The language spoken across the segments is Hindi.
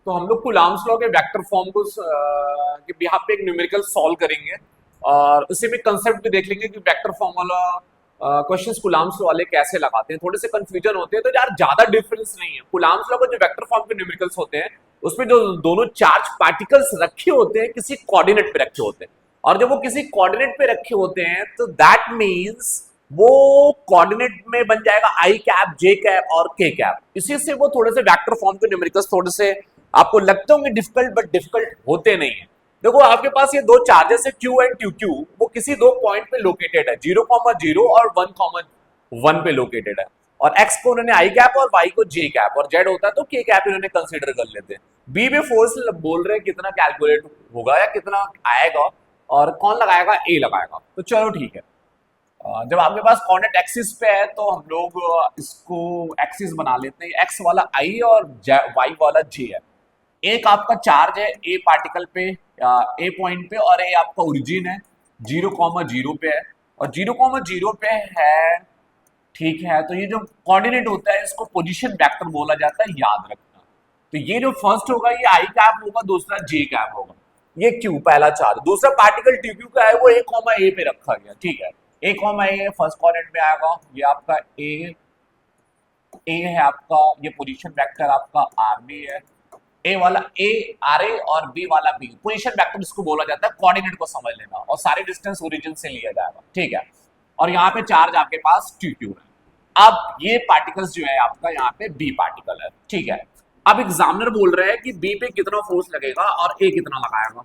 तो हम लोग कूलाम्स लॉ के वेक्टर फॉर्म को के यहाँ पे एक न्यूमेरिकल सॉल्व करेंगे और उसी में कंसेप्ट भी देख लेंगे कि वेक्टर फॉर्म वाला क्वेश्चंस कूलाम्स लॉ वाले कैसे लगाते हैं। थोड़े से कंफ्यूजन होते हैं तो यार ज्यादा डिफरेंस नहीं है। कूलाम्स लॉ का जो वेक्टर फॉर्म के न्यूमेरिकल्स होते हैं उसमें जो दोनों चार्ज पार्टिकल्स रखे होते हैं किसी कोऑर्डिनेट पे रखे होते हैं, और जब वो किसी कोऑर्डिनेट पे रखे होते हैं तो दैट मींस वो कोऑर्डिनेट में बन जाएगा आई कैप, जे कैप और के कैप। इसी से वो थोड़े से वेक्टर फॉर्म के न्यूमेरिकल्स थोड़े से आपको लगते होंगे डिफिकल्ट, बट डिफिकल्ट होते नहीं है। देखो आपके पास ये दो चार्जेस है Q एंड QQ, वो किसी दो पॉइंट पे लोकेटेड है, 0,0 और 1,1 पे लोकेटेड है, और x को उन्होंने आई कैप और y को जे कैप और z होता है तो के कैप इन्होंने कंसीडर कर लेते हैं। बी में फोर्स बोल रहे हैं कितना कैलकुलेट होगा या कितना आएगा, और कौन लगाएगा, ए लगाएगा। तो चलो ठीक है, जब आपके पास कोऑर्डिनेट एक्सिस पे है तो हम लोग इसको एक्सिस बना लेते हैं। एक्स वाला आई और वाई वाला जे है। एक आपका चार्ज है ए पार्टिकल पे, ए पॉइंट पे, और ए आपका ओरिजिन है 0,0 पे है और 0,0 पे है। ठीक है, तो ये जो कोऑर्डिनेट होता है इसको पोजीशन वेक्टर बोला जाता है, याद रखना। तो ये जो फर्स्ट होगा ये आई कैप होगा, दूसरा जे कैप होगा। ये क्यू पहला चार्ज, दूसरा पार्टिकल टी क्यू का है वो ए पे रखा गया। ठीक है, ए फर्स्ट कोऑर्डिनेट में आएगा, ये आपका ए है आपका, ये पोजीशन वेक्टर आपका आर बी है। ए वाला ए आर ए और बी वाला बी, पोजीशन वेक्टर इसको बोला जाता है। कोऑर्डिनेट को समझ लेना और सारे डिस्टेंस ओरिजिन से लिया जाएगा। ठीक है, और यहाँ पे चार्ज आपके पास टी क्यू है। अब ये पार्टिकल्स जो है आपका यहाँ पे बी पार्टिकल है। ठीक है, अब एग्जामिनर बोल रहे हैं कि बी पे कितना फोर्स लगेगा और ए कितना लगाएगा,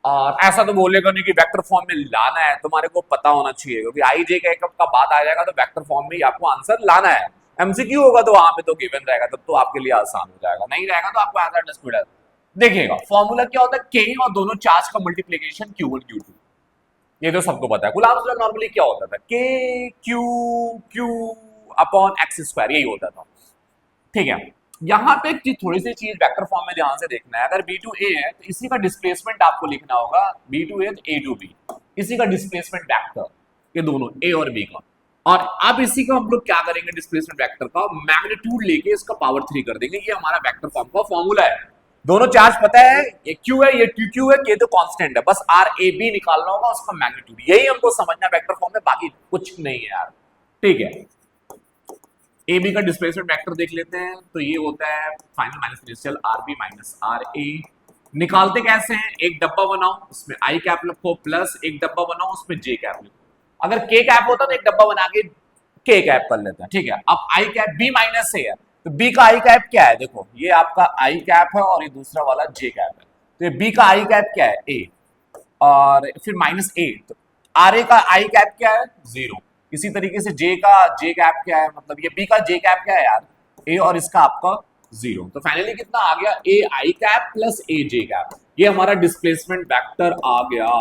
और ऐसा तो बोलेगा नहीं कि वेक्टर फॉर्म में लाना है, तुम्हारे को पता होना चाहिए, क्योंकि आई जे का का बात आ जाएगा तो वेक्टर फॉर्म में ही आपको आंसर लाना है। एमसीक्यू होगा तो वहां पे तो गिवन रहेगा, तब तो आपके लिए आसान हो जाएगा, नहीं रहेगा तो आपको आंसर अंडरस्टूड है। देखिएगा फॉर्मूला क्या होता है, के और दोनों चार्ज का मल्टीप्लीकेशन Q1 Q2, ये तो सबको पता है। कूलम्ब्स लॉ नॉर्मली क्या होता था, के Q Q upon x square, यही होता था। ठीक है, यहाँ पे एक थोड़ी सी चीज वेक्टर फॉर्म में ध्यान से देखना है। अगर बी टू ए है तो इसी का डिस्प्लेसमेंट आपको लिखना होगा, बी टू ए तो ए टू बी, इसी का डिस्प्लेसमेंट वेक्टर, ये दोनों ए और बी का। और अब इसी का हम लोग क्या करेंगे, डिस्प्लेसमेंट वेक्टर का मैग्नीट्यूड लेके इसका पावर 3 कर देंगे। ये हमारा वेक्टर फॉर्म का फॉर्मूला है। दोनों चार्ज पता है, ये क्यू है, ये क्यू क्यू है, के तो कांस्टेंट है, बस आर ए बी निकालना होगा, उसका मैग्नीट्यूड, यही हमको समझना वेक्टर फॉर्म में, बाकी कुछ नहीं है यार। ठीक है, ए बी का डिस्प्लेसमेंट वेक्टर देख लेते हैं, तो ये होता है final minus initial R B minus R A. निकालते कैसे हैं, एक डब्बा बनाओ उसमें आई कैप लिखो, प्लस एक डब्बा बनाओ उसमें जे कैप लिखो। अगर के कैप होता तो एक डब्बा बना के के कैप कर लेते हैं। ठीक है, अब आई कैप बी माइनस ए है तो बी का आई कैप क्या है, देखो ये आपका आई कैप है और ये दूसरा वाला जे कैप है, तो ये बी का आई कैप क्या है, ए, और फिर माइनस ए, तो आर ए का आई कैप क्या है, 0। इसी तरीके से जे का जे कैप क्या है, मतलब ये बी का जे कैप क्या है यार, ए, और इसका आपका 0। तो फाइनली कितना आ गया, ए आई कैप प्लस ए जे कैप, ये हमारा डिस्प्लेसमेंट वेक्टर आ गया।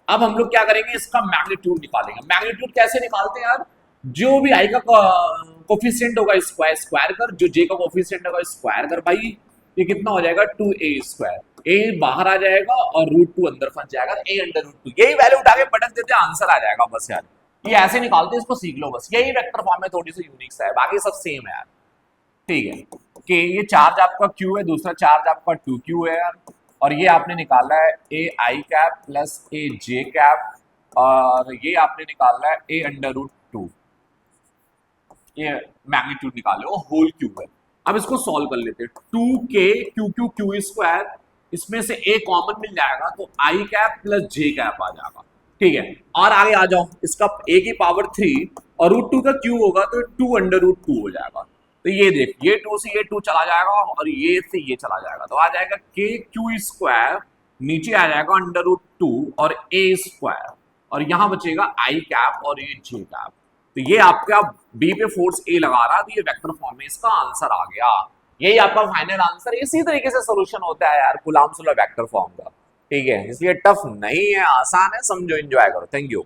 अब हम लोग क्या करेंगे, इसका मैग्नीट्यूड निकालेंगे। मैग्नीट्यूड कैसे निकालते हैं यार, जो भी आई का कोफिशिएंट होगा स्क्वायर स्क्वायर कर, जो जे का कोफिशिएंट होगा स्क्वायर कर भाई, ये कितना हो जाएगा 2a स्क्वायर, ए बाहर आ जाएगा और √2 अंदर फंस जाएगा, ए अंडर √2, यही वैल्यू उठा के पटक देते आंसर आ जाएगा बस यार। ये ऐसे निकालते हैं, इसको सीख लो बस, यही वेक्टर फॉर्म में थोड़ी सी यूनिक सा है, बाकी सब सेम है यार। ठीक है, कि ये चार्ज आपका Q है, दूसरा चार्ज आपका 2Q है यार, और ये आपने निकाला है ए आई कैप प्लस ए जे कैप, और ये आपने निकाला है ए अंडर √2, ये मैग्नीट्यूड निकाले वो होल क्यूब है। अब इसको सॉल्व कर लेते हैं, 2k Q Q Q square, इसमें से a कॉमन मिल जाएगा तो आई कैप प्लस जे कैप आ जाएगा। ठीक है, और आगे आ जाओ, इसका a की पावर 3 और √2 का क्यूब होगा तो 2 अंडर √2 हो जाएगा। तो ये देख, ये 2 से ये 2 चला जाएगा और ये से ये चला जाएगा, तो आ जाएगा k क्यू स्क्वायर, नीचे आ जाएगा अंडर √2 और a स्क्वायर, और यहां बचेगा आई कैप और ये जे कैप। तो ये आपका बी पे फोर्स ए लगा रहा है, तो ये वेक्टर फॉर्म में इसका आंसर आ गया। यही आपका फाइनल आंसर, इसी तरीके से सोल्यूशन होता है यार कूलम्ब्स लॉ वेक्टर फॉर्म का। ठीक है, इसलिए टफ नहीं है, आसान है, समझो, एंजॉय करो। Thank you.